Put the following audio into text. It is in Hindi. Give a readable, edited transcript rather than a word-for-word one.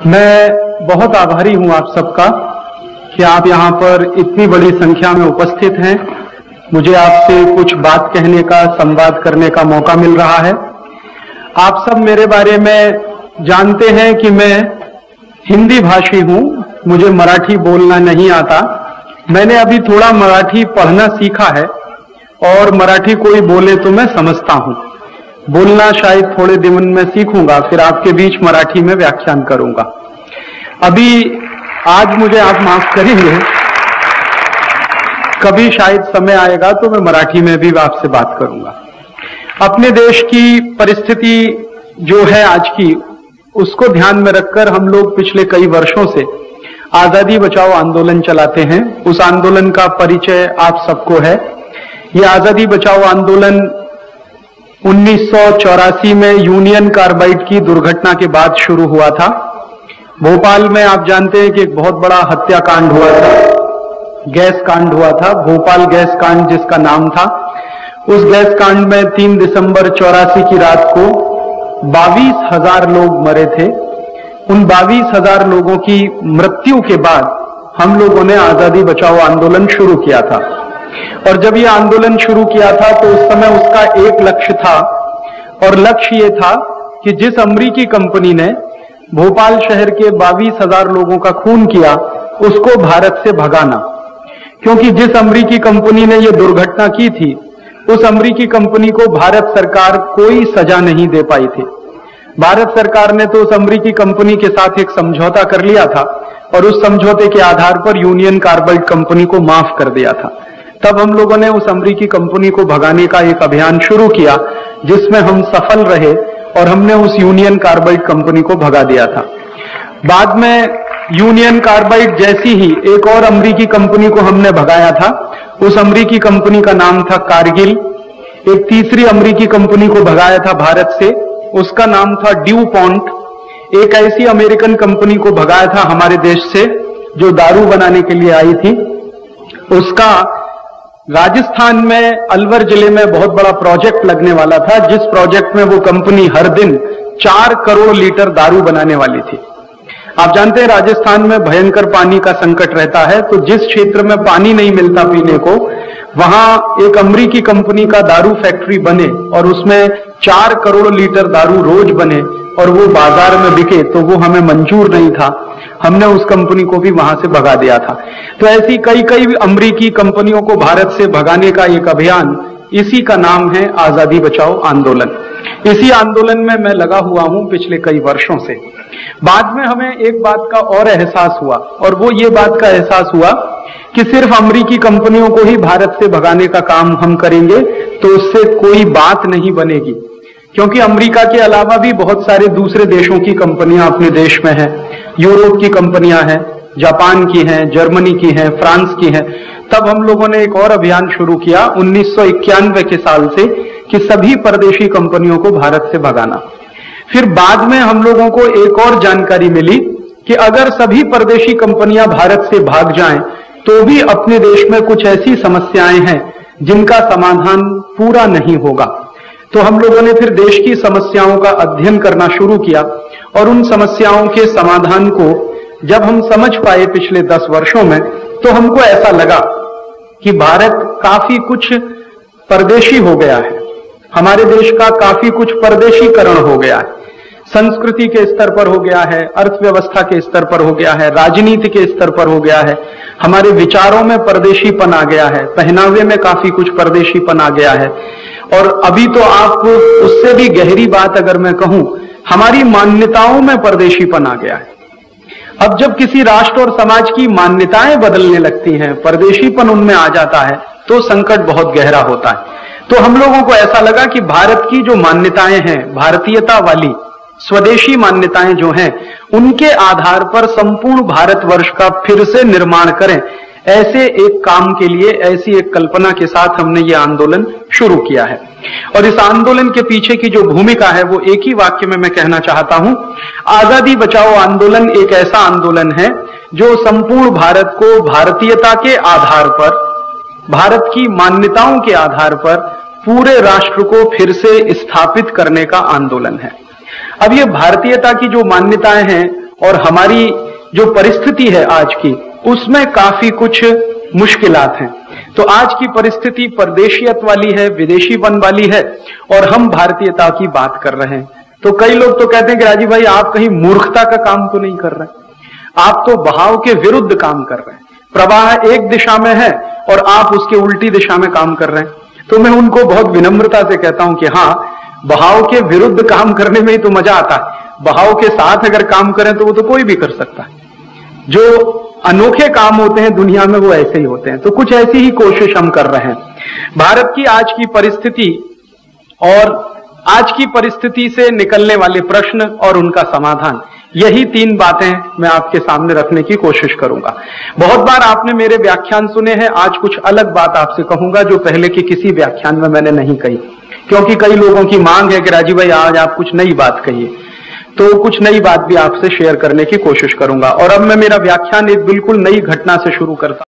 मैं बहुत आभारी हूं आप सबका कि आप यहां पर इतनी बड़ी संख्या में उपस्थित हैं। मुझे आपसे कुछ बात कहने का, संवाद करने का मौका मिल रहा है। आप सब मेरे बारे में जानते हैं कि मैं हिंदी भाषी हूं, मुझे मराठी बोलना नहीं आता। मैंने अभी थोड़ा मराठी पढ़ना सीखा है और मराठी कोई बोले तो मैं समझता हूं। बोलना शायद थोड़े दिन में सीखूंगा, फिर आपके बीच मराठी में व्याख्यान करूंगा। अभी आज मुझे आप माफ करेंगे, कभी शायद समय आएगा तो मैं मराठी में भी आपसे बात करूंगा। अपने देश की परिस्थिति जो है आज की, उसको ध्यान में रखकर हम लोग पिछले कई वर्षों से आजादी बचाओ आंदोलन चलाते हैं। उस आंदोलन का परिचय आप सबको है। ये आजादी बचाओ आंदोलन 1984 में यूनियन कार्बाइड की दुर्घटना के बाद शुरू हुआ था। भोपाल में आप जानते हैं कि एक बहुत बड़ा हत्याकांड हुआ था, गैस कांड हुआ था, भोपाल गैस कांड जिसका नाम था। उस गैस कांड में 3 दिसंबर 84 की रात को 22,000 लोग मरे थे। उन 22,000 लोगों की मृत्यु के बाद हम लोगों ने आजादी बचाओ आंदोलन शुरू किया था। और जब यह आंदोलन शुरू किया था तो उस समय उसका एक लक्ष्य था, और लक्ष्य ये था कि जिस अमेरिकी कंपनी ने भोपाल शहर के 22,000 लोगों का खून किया, उसको भारत से भगाना। क्योंकि जिस अमेरिकी कंपनी ने यह दुर्घटना की थी, उस अमेरिकी कंपनी को भारत सरकार कोई सजा नहीं दे पाई थी। भारत सरकार ने तो उस अमेरिकी कंपनी के साथ एक समझौता कर लिया था और उस समझौते के आधार पर यूनियन कार्बाइड कंपनी को माफ कर दिया था। तब हम लोगों ने उस अमेरिकी कंपनी को भगाने का एक अभियान शुरू किया, जिसमें हम सफल रहे और हमने उस यूनियन कार्बाइड कंपनी को भगा दिया था। बाद में यूनियन कार्बाइड जैसी ही एक और अमेरिकी कंपनी को हमने भगाया था। उस अमेरिकी कंपनी का नाम था कारगिल। एक तीसरी अमेरिकी कंपनी को भगाया था भारत से, उसका नाम था ड्यूपॉन्ट। एक ऐसी अमेरिकन कंपनी को भगाया था हमारे देश से जो दारू बनाने के लिए आई थी। उसका राजस्थान में अलवर जिले में बहुत बड़ा प्रोजेक्ट लगने वाला था, जिस प्रोजेक्ट में वो कंपनी हर दिन 4 करोड़ लीटर दारू बनाने वाली थी। आप जानते हैं राजस्थान में भयंकर पानी का संकट रहता है, तो जिस क्षेत्र में पानी नहीं मिलता पीने को, वहां एक अमेरिकी कंपनी का दारू फैक्ट्री बने और उसमें 4 करोड़ लीटर दारू रोज बने और वो बाजार में बिके, तो वो हमें मंजूर नहीं था। हमने उस कंपनी को भी वहां से भगा दिया था। तो ऐसी कई कई अमेरिकी कंपनियों को भारत से भगाने का एक अभियान, इसी का नाम है आजादी बचाओ आंदोलन। इसी आंदोलन में मैं लगा हुआ हूं पिछले कई वर्षों से। बाद में हमें एक बात का और एहसास हुआ, और वो ये बात का एहसास हुआ कि सिर्फ अमेरिकी कंपनियों को ही भारत से भगाने का काम हम करेंगे तो उससे कोई बात नहीं बनेगी। क्योंकि अमेरिका के अलावा भी बहुत सारे दूसरे देशों की कंपनियां अपने देश में हैं। यूरोप की कंपनियां हैं, जापान की हैं, जर्मनी की हैं, फ्रांस की हैं। तब हम लोगों ने एक और अभियान शुरू किया 1991 के साल से कि सभी परदेशी कंपनियों को भारत से भगाना। फिर बाद में हम लोगों को एक और जानकारी मिली कि अगर सभी परदेशी कंपनियां भारत से भाग जाएं तो भी अपने देश में कुछ ऐसी समस्याएं हैं जिनका समाधान पूरा नहीं होगा। तो हम लोगों ने फिर देश की समस्याओं का अध्ययन करना शुरू किया, और उन समस्याओं के समाधान को जब हम समझ पाए पिछले 10 वर्षों में, तो हमको ऐसा लगा कि भारत काफी कुछ परदेशी हो गया है। हमारे देश का काफी कुछ परदेशीकरण हो गया है। संस्कृति के स्तर पर हो गया है, अर्थव्यवस्था के स्तर पर हो गया है, राजनीति के स्तर पर हो गया है, हमारे विचारों में परदेशीपन आ गया है, पहनावे में काफी कुछ परदेशीपन आ गया है। और अभी तो आप उससे भी गहरी बात अगर मैं कहूं, हमारी मान्यताओं में परदेशीपन आ गया है। अब जब किसी राष्ट्र और समाज की मान्यताएं बदलने लगती हैं, परदेशीपन उनमें आ जाता है, तो संकट बहुत गहरा होता है। तो हम लोगों को ऐसा लगा कि भारत की जो मान्यताएं हैं, भारतीयता वाली स्वदेशी मान्यताएं जो हैं, उनके आधार पर संपूर्ण भारतवर्ष का फिर से निर्माण करें। ऐसे एक काम के लिए, ऐसी एक कल्पना के साथ हमने ये आंदोलन शुरू किया है। और इस आंदोलन के पीछे की जो भूमिका है वो एक ही वाक्य में मैं कहना चाहता हूं। आजादी बचाओ आंदोलन एक ऐसा आंदोलन है जो संपूर्ण भारत को भारतीयता के आधार पर, भारत की मान्यताओं के आधार पर पूरे राष्ट्र को फिर से स्थापित करने का आंदोलन है। अब ये भारतीयता की जो मान्यताएं हैं और हमारी जो परिस्थिति है आज की, उसमें काफी कुछ मुश्किलात हैं। तो आज की परिस्थिति परदेशियत वाली है, विदेशीपन वाली है, और हम भारतीयता की बात कर रहे हैं। तो कई लोग तो कहते हैं कि राजीव भाई आप कहीं मूर्खता का काम तो नहीं कर रहे, आप तो बहाव के विरुद्ध काम कर रहे हैं। प्रवाह एक दिशा में है और आप उसके उल्टी दिशा में काम कर रहे हैं। तो मैं उनको बहुत विनम्रता से कहता हूं कि हाँ, बहाव के विरुद्ध काम करने में ही तो मजा आता है। बहाव के साथ अगर काम करें तो वो तो कोई भी कर सकता है। जो अनोखे काम होते हैं दुनिया में वो ऐसे ही होते हैं। तो कुछ ऐसी ही कोशिश हम कर रहे हैं। भारत की आज की परिस्थिति और आज की परिस्थिति से निकलने वाले प्रश्न और उनका समाधान, यही 3 बातें मैं आपके सामने रखने की कोशिश करूंगा। बहुत बार आपने मेरे व्याख्यान सुने हैं, आज कुछ अलग बात आपसे कहूंगा जो पहले के किसी व्याख्यान में मैंने नहीं कही, क्योंकि कई लोगों की मांग है कि राजीव भाई आज आप कुछ नई बात कहिए। तो कुछ नई बात भी आपसे शेयर करने की कोशिश करूंगा। और अब मैं मेरा व्याख्यान एक बिल्कुल नई घटना से शुरू करता हूं।